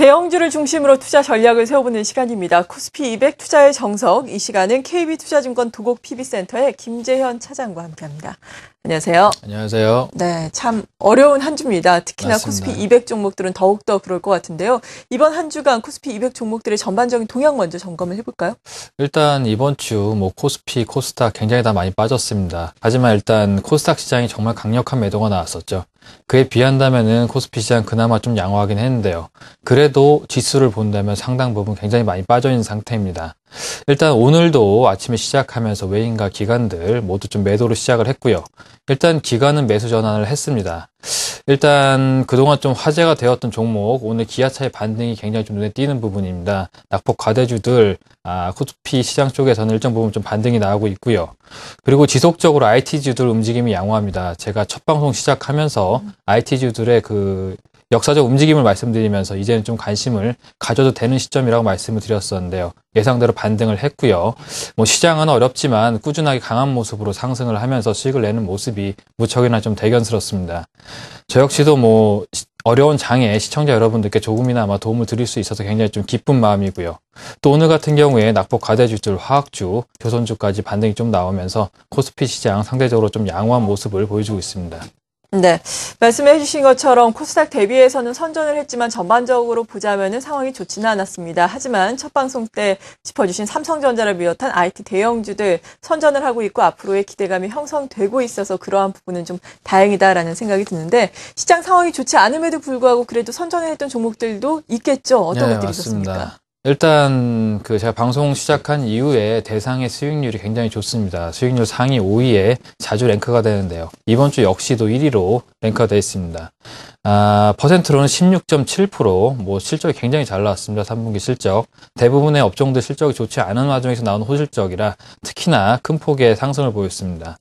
대형주를 중심으로 투자 전략을 세워보는 시간입니다. 코스피 200 투자의 정석, 이 시간은 KB투자증권 도곡 PB센터의 김재현 차장과 함께합니다. 안녕하세요. 안녕하세요. 네, 참 어려운 한 주입니다. 특히나 맞습니다. 코스피 200 종목들은 더욱더 그럴 것 같은데요. 이번 한 주간 코스피 200 종목들의 전반적인 동향 먼저 점검을 해볼까요? 일단 이번 주 코스피, 코스닥 굉장히 다 많이 빠졌습니다. 하지만 일단 코스닥 시장이 정말 강력한 매도가 나왔었죠. 그에 비한다면은 코스피 시장 그나마 좀 양호하긴 했는데요. 그래도 지수를 본다면 상당 부분 굉장히 많이 빠져있는 상태입니다. 일단 오늘도 아침에 시작하면서 외인과 기관들 모두 좀 매도로 시작을 했고요. 일단 기관은 매수 전환을 했습니다. 일단 그동안 좀 화제가 되었던 종목, 오늘 기아차의 반등이 굉장히 좀 눈에 띄는 부분입니다. 낙폭 과대주들, 코스피 시장 쪽에서는 일정 부분 좀 반등이 나오고 있고요. 그리고 지속적으로 IT주들 움직임이 양호합니다. 제가 첫 방송 시작하면서 IT주들의 그 역사적 움직임을 말씀드리면서 이제는 좀 관심을 가져도 되는 시점이라고 말씀을 드렸었는데요. 예상대로 반등을 했고요. 시장은 어렵지만 꾸준하게 강한 모습으로 상승을 하면서 수익을 내는 모습이 무척이나 좀 대견스럽습니다. 저 역시도 어려운 장에 시청자 여러분들께 조금이나마 도움을 드릴 수 있어서 굉장히 좀 기쁜 마음이고요. 또 오늘 같은 경우에 낙폭 과대주들, 화학주, 조선주까지 반등이 좀 나오면서 코스피 시장 상대적으로 좀 양호한 모습을 보여주고 있습니다. 네, 말씀해 주신 것처럼 코스닥 대비해서는 선전을 했지만 전반적으로 보자면은 상황이 좋지는 않았습니다. 하지만 첫 방송 때 짚어주신 삼성전자를 비롯한 IT 대형주들 선전을 하고 있고 앞으로의 기대감이 형성되고 있어서 그러한 부분은 좀 다행이다라는 생각이 드는데 시장 상황이 좋지 않음에도 불구하고 그래도 선전을 했던 종목들도 있겠죠? 어떤 것들이 맞습니다. 있었습니까? 일단 제가 방송 시작한 이후에 대상의 수익률이 굉장히 좋습니다. 수익률 상위 5위에 자주 랭크가 되는데요. 이번 주 역시도 1위로 랭크가 되어 있습니다. 퍼센트로는 16.7%, 실적이 굉장히 잘 나왔습니다. 3분기 실적. 대부분의 업종들 실적이 좋지 않은 와중에서 나온 호실적이라 특히나 큰 폭의 상승을 보였습니다.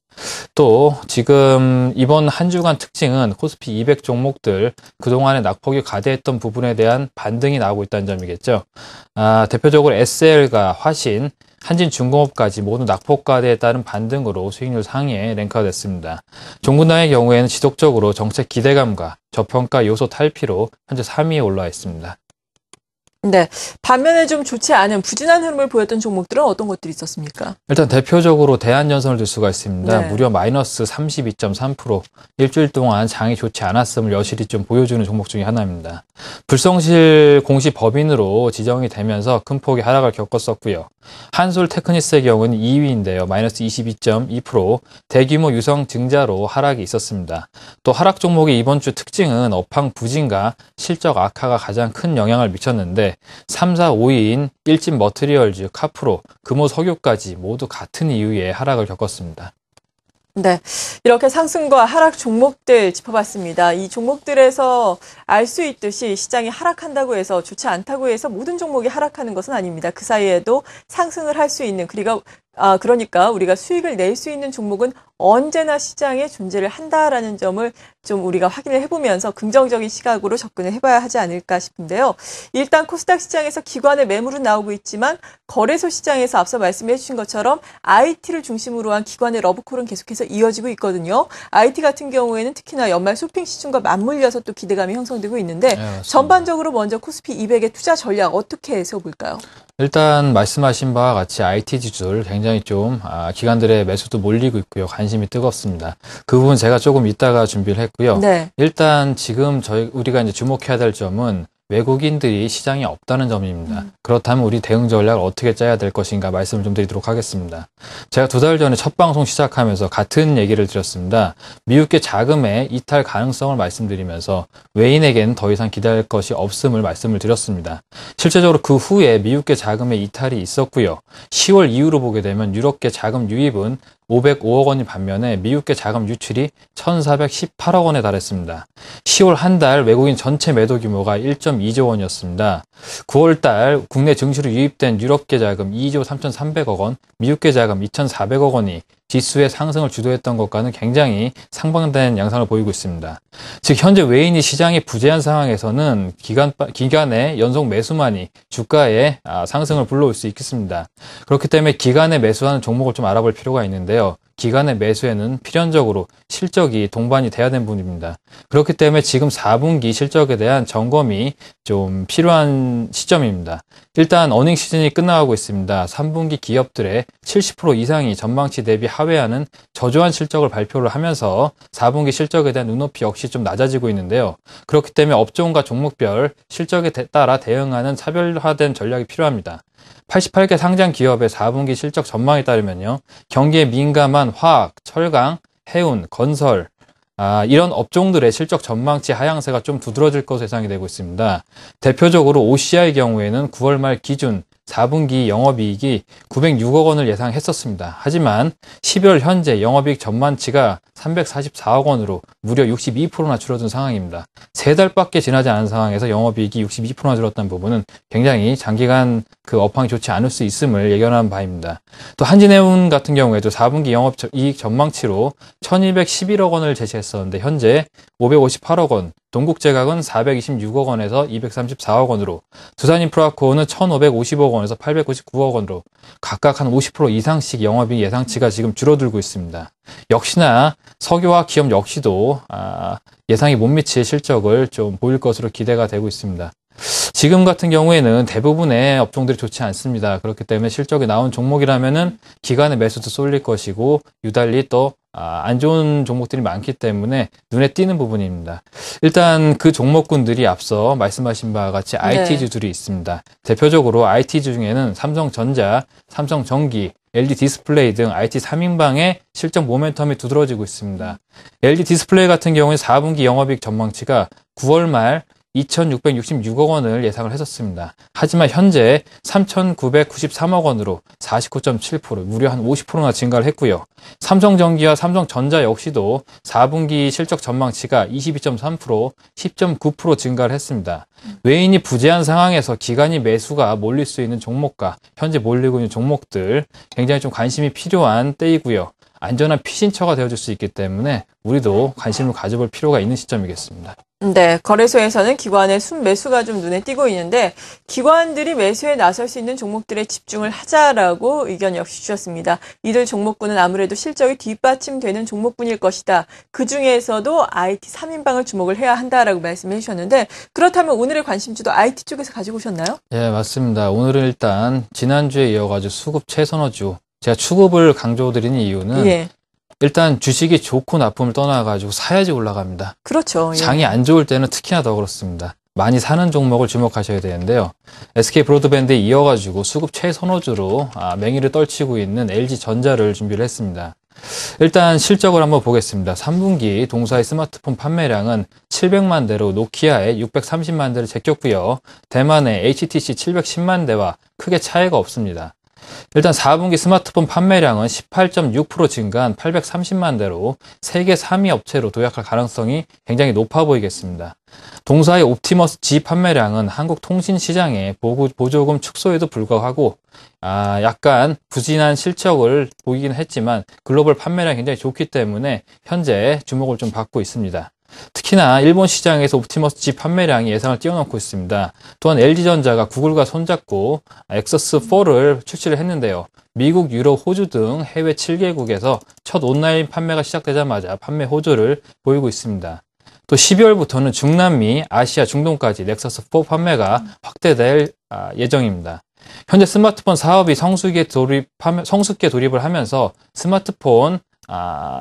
또 지금 이번 한 주간 특징은 코스피 200 종목들 그동안의 낙폭이 과대했던 부분에 대한 반등이 나오고 있다는 점이겠죠. 대표적으로 SL과 화신, 한진중공업까지 모두 낙폭 과대에 따른 반등으로 수익률 상위에 랭크가 됐습니다. 종군당의 경우에는 지속적으로 정책 기대감과 저평가 요소 탈피로 현재 3위에 올라와 있습니다. 네, 반면에 좀 좋지 않은 부진한 흐름을 보였던 종목들은 어떤 것들이 있었습니까? 일단 대표적으로 대한전선을 들 수가 있습니다. 네. 무려 마이너스 32.3%, 일주일 동안 장이 좋지 않았음을 여실히 좀 보여주는 종목 중에 하나입니다. 불성실 공시 법인으로 지정이 되면서 큰 폭의 하락을 겪었었고요. 한솔테크니스의 경우는 2위인데요. 마이너스 22.2%, 대규모 유성 증자로 하락이 있었습니다. 또 하락 종목의 이번 주 특징은 업황 부진과 실적 악화가 가장 큰 영향을 미쳤는데 3, 4, 5위인 일진 머트리얼즈, 카프로, 금호석유까지 모두 같은 이유의 하락을 겪었습니다. 네, 이렇게 상승과 하락 종목들 짚어봤습니다. 이 종목들에서 알 수 있듯이 시장이 하락한다고 해서 좋지 않다고 해서 모든 종목이 하락하는 것은 아닙니다. 그 사이에도 상승을 할 수 있는 그러니까 우리가 수익을 낼 수 있는 종목은 언제나 시장에 존재를 한다라는 점을 좀 우리가 확인을 해보면서 긍정적인 시각으로 접근을 해봐야 하지 않을까 싶은데요. 일단 코스닥 시장에서 기관의 매물은 나오고 있지만 거래소 시장에서 앞서 말씀해 주신 것처럼 IT를 중심으로 한 기관의 러브콜은 계속해서 이어지고 있거든요. IT 같은 경우에는 특히나 연말 쇼핑 시즌과 맞물려서 또 기대감이 형성되고 있는데 전반적으로 먼저 코스피 200의 투자 전략 어떻게 세워볼까요? 일단 말씀하신 바와 같이 IT 지수들 굉장히 좀 기관들의 매수도 몰리고 있고요. 관심이 뜨겁습니다. 그 부분 제가 조금 이따가 준비를 했고요. 네. 일단 지금 우리가 이제 주목해야 될 점은 외국인들이 시장에 없다는 점입니다. 그렇다면 우리 대응 전략을 어떻게 짜야 될 것인가 말씀을 좀 드리도록 하겠습니다. 제가 2달 전에 첫 방송 시작하면서 같은 얘기를 드렸습니다. 미국계 자금의 이탈 가능성을 말씀드리면서 외인에게는 더 이상 기대할 것이 없음을 말씀을 드렸습니다. 실제적으로 그 후에 미국계 자금의 이탈이 있었고요. 10월 이후로 보게 되면 유럽계 자금 유입은 505억 원이 반면에 미국계 자금 유출이 1,418억 원에 달했습니다. 10월 한 달 외국인 전체 매도 규모가 1.2조 원이었습니다. 9월 달 국내 증시로 유입된 유럽계 자금 2조 3,300억 원, 미국계 자금 2,400억 원이 지수의 상승을 주도했던 것과는 굉장히 상반된 양상을 보이고 있습니다. 즉 현재 외인이 시장이 부재한 상황에서는 기간의 연속 매수만이 주가의 상승을 불러올 수 있겠습니다. 그렇기 때문에 기간에 매수하는 종목을 좀 알아볼 필요가 있는데요. 기관의 매수에는 필연적으로 실적이 동반이 돼야 되는 부분입니다. 그렇기 때문에 지금 4분기 실적에 대한 점검이 좀 필요한 시점입니다. 일단 어닝 시즌이 끝나가고 있습니다. 3분기 기업들의 70% 이상이 전망치 대비 하회하는 저조한 실적을 발표를 하면서 4분기 실적에 대한 눈높이 역시 좀 낮아지고 있는데요. 그렇기 때문에 업종과 종목별 실적에 따라 대응하는 차별화된 전략이 필요합니다. 88개 상장 기업의 4분기 실적 전망에 따르면요. 경기에 민감한 화학, 철강, 해운, 건설, 이런 업종들의 실적 전망치 하향세가 좀 두드러질 것으로 예상이 되고 있습니다. 대표적으로 OCI의 경우에는 9월 말 기준 4분기 영업이익이 906억 원을 예상했었습니다. 하지만 12월 현재 영업이익 전망치가 344억 원으로 무려 62%나 줄어든 상황입니다. 3달밖에 지나지 않은 상황에서 영업이익이 62%나 줄었다는 부분은 굉장히 장기간 그 업황이 좋지 않을 수 있음을 예견한 바입니다. 또 한진해운 같은 경우에도 4분기 영업이익 전망치로 1211억 원을 제시했었는데 현재 558억 원, 동국제각은 426억 원에서 234억 원으로, 두산인프라코어는 1,550억 원에서 899억 원으로 각각 한 50% 이상씩 영업이익 예상치가 지금 줄어들고 있습니다. 역시나 석유화학 기업 역시도 예상이 못 미칠 실적을 좀 보일 것으로 기대가 되고 있습니다. 지금 같은 경우에는 대부분의 업종들이 좋지 않습니다. 그렇기 때문에 실적이 나온 종목이라면은 기관의 매수도 쏠릴 것이고 유달리 또 안 좋은 종목들이 많기 때문에 눈에 띄는 부분입니다. 일단 그 종목군들이 앞서 말씀하신 바와 같이 IT주들이 있습니다. 대표적으로 IT주 중에는 삼성전자, 삼성전기, LG 디스플레이 등 IT 3인방의 실적 모멘텀이 두드러지고 있습니다. LG 디스플레이 같은 경우에 4분기 영업이익 전망치가 9월 말 2,666억 원을 예상을 했었습니다. 하지만 현재 3,993억 원으로 49.7%, 무려 한 50%나 증가를 했고요. 삼성전기와 삼성전자 역시도 4분기 실적 전망치가 22.3%, 10.9% 증가를 했습니다. 외인이 부재한 상황에서 기관이 매수가 몰릴 수 있는 종목과 현재 몰리고 있는 종목들 굉장히 좀 관심이 필요한 때이고요. 안전한 피신처가 되어줄 수 있기 때문에 우리도 관심을 가져볼 필요가 있는 시점이겠습니다. 네, 거래소에서는 기관의 순매수가 좀 눈에 띄고 있는데 기관들이 매수에 나설 수 있는 종목들에 집중을 하자라고 의견 역시 주셨습니다. 이들 종목군은 아무래도 실적이 뒷받침되는 종목군일 것이다. 그중에서도 IT 3인방을 주목을 해야 한다라고 말씀해 주셨는데 그렇다면 오늘의 관심주도 IT 쪽에서 가지고 오셨나요? 네, 맞습니다. 오늘은 일단 지난주에 이어가지고 수급 최선호주, 제가 추급을 강조드리는 이유는 예. 일단 주식이 좋고 나쁨을 떠나가지고 사야지 올라갑니다. 그렇죠. 예. 장이 안 좋을 때는 특히나 더 그렇습니다. 많이 사는 종목을 주목하셔야 되는데요. SK 브로드밴드에 이어가지고 수급 최선호주로 맹위를 떨치고 있는 LG전자를 준비를 했습니다. 일단 실적을 한번 보겠습니다. 3분기 동사의 스마트폰 판매량은 700만 대로 노키아의 630만 대를 제꼈고요. 대만의 HTC 710만 대와 크게 차이가 없습니다. 일단 4분기 스마트폰 판매량은 18.6% 증가한 830만 대로 세계 3위 업체로 도약할 가능성이 굉장히 높아 보이겠습니다. 동사의 옵티머스 G 판매량은 한국 통신 시장의 보조금 축소에도 불구하고 약간 부진한 실적을 보이긴 했지만 글로벌 판매량이 굉장히 좋기 때문에 현재 주목을 좀 받고 있습니다. 특히나 일본 시장에서 옵티머스 G 판매량이 예상을 뛰어넘고 있습니다. 또한 LG전자가 구글과 손잡고 엑서스 4를 출시를 했는데요. 미국, 유럽, 호주 등 해외 7개국에서 첫 온라인 판매가 시작되자마자 판매 호조를 보이고 있습니다. 또 12월부터는 중남미, 아시아, 중동까지 넥서스 4 판매가 확대될 예정입니다. 현재 스마트폰 사업이 성숙기에 돌입을 하면서 스마트폰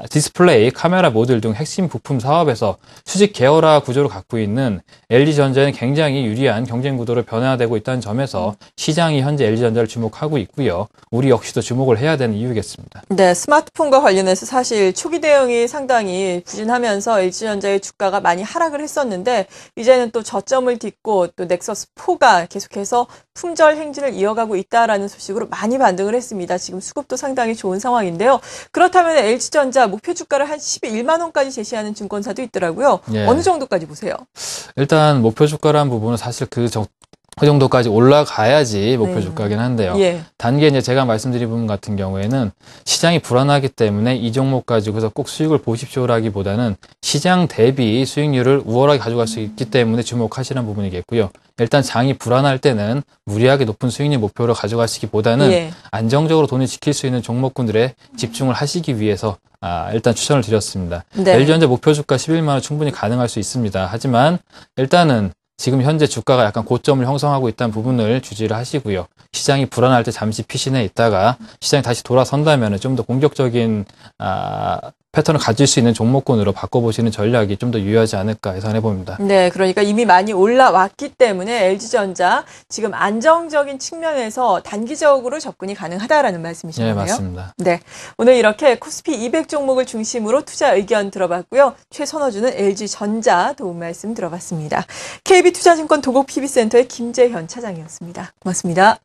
디스플레이, 카메라 모듈 등 핵심 부품 사업에서 수직 계열화 구조를 갖고 있는 LG전자는 굉장히 유리한 경쟁 구도로 변화되고 있다는 점에서 시장이 현재 LG전자를 주목하고 있고요. 우리 역시도 주목을 해야 되는 이유겠습니다. 네, 스마트폰과 관련해서 사실 초기 대응이 상당히 부진하면서 LG전자의 주가가 많이 하락을 했었는데 이제는 또 저점을 딛고 또 넥서스4가 계속해서 품절 행진을 이어가고 있다라는 소식으로 많이 반등을 했습니다. 지금 수급도 상당히 좋은 상황인데요. 그렇다면 LG전자 목표 주가를 한 11만 원까지 제시하는 증권사도 있더라고요. 예. 어느 정도까지 보세요? 일단 목표 주가라는 부분은 사실 그 정도까지 올라가야지 목표 네. 주가긴 한데요. 예. 단계 이제 제가 말씀드린 부분 같은 경우에는 시장이 불안하기 때문에 이 종목 가지고서 꼭 수익을 보십시오라기보다는 시장 대비 수익률을 우월하게 가져갈 수 있기 때문에 주목하시는 부분이겠고요. 일단 장이 불안할 때는 무리하게 높은 수익률 목표로 가져가시기보다는 예. 안정적으로 돈을 지킬 수 있는 종목군들에 집중을 하시기 위해서 일단 추천을 드렸습니다. 네. LG전자 목표 주가 11만 원 충분히 가능할 수 있습니다. 하지만 일단은 지금 현재 주가가 약간 고점을 형성하고 있다는 부분을 주지를 하시고요. 시장이 불안할 때 잠시 피신해 있다가 시장이 다시 돌아선다면 좀 더 공격적인 패턴을 가질 수 있는 종목군으로 바꿔보시는 전략이 좀 더 유효하지 않을까 예상해 봅니다. 네, 그러니까 이미 많이 올라왔기 때문에 LG전자 지금 안정적인 측면에서 단기적으로 접근이 가능하다라는 말씀이시네요. 네, 맞습니다. 네, 오늘 이렇게 코스피 200 종목을 중심으로 투자 의견 들어봤고요. 최선호주는 LG전자 도움 말씀 들어봤습니다. KB투자증권 도곡 PB센터의 김재현 차장이었습니다. 고맙습니다.